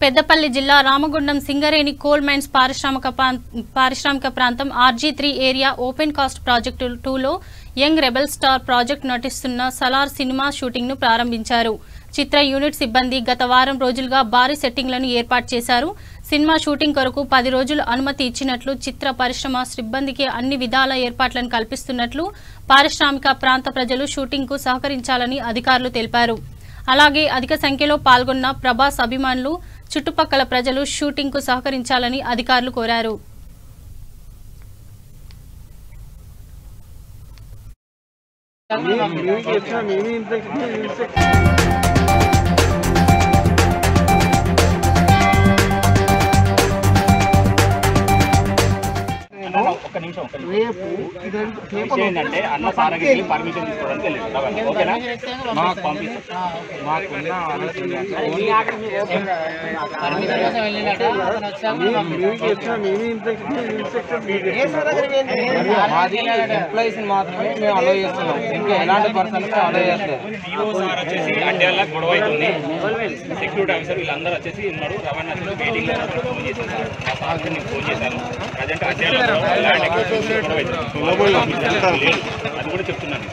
పెద్దపల్లి జిల్లా Ramagundam Singareni coal mines పారిశ్రామిక ప్రాంతం RG3 area open cast project 2లో యంగ్ రెబెల్ స్టార్ ప్రాజెక్ట్ నటిస్తున్న సలార్ సినిమా షూటింగ్ ను ప్రారంభించారు. చిత్ర యూనిట్ సిబ్బంది గత వారం రోజులుగా భారీ సెట్టింగ్లను ఏర్పాటు చేశారు. సినిమా షూటింగ్ కొరకు 10 రోజులు అనుమతి ఇచ్చినట్లు, చిత్ర పరిశ్రమ సిబ్బందికి అన్ని విధాల ఏర్పాట్లను కల్పిస్తున్నట్లు, పారిశ్రామిక ప్రాంత ప్రజలు షూటింగ్ కు సహకరించాలని అధికారులు తెలిపారు. అలాగే అధిక సంఖ్యలో పాల్గొన్న ప్రభాస్ అభిమానులు, చుట్టుపక్కల ప్రజలు షూటింగ్ కు సహకరించాలని అధికారులు కోరారు. ఏంటంటే అన్న సారకి పర్మిషన్ తీసుకోవడానికి వెళ్ళాడు. ఓకేనా, మాకు ఎంప్లాయీస్ మాత్రమే మేము అలౌ చేస్తున్నాం, ఇంకా ఎలాంటి పర్సన్స్ అలౌ చేయట్లేదు. సార్ వచ్చేసి అడ్డాల గొడవ అవుతుంది, సెక్యూరిటీ ఆఫీసర్ వీళ్ళందరూ వచ్చేసి ఉన్నారు. రవాణా మీటింగ్ ఫోన్ చేశాను, మా సార్కి నేను ఫోన్ చేశాను. ప్రజెంట్ అడ్డాల ల్యాండ్ గొడవ అవుతుంది, అది కూడా చెప్తున్నాను.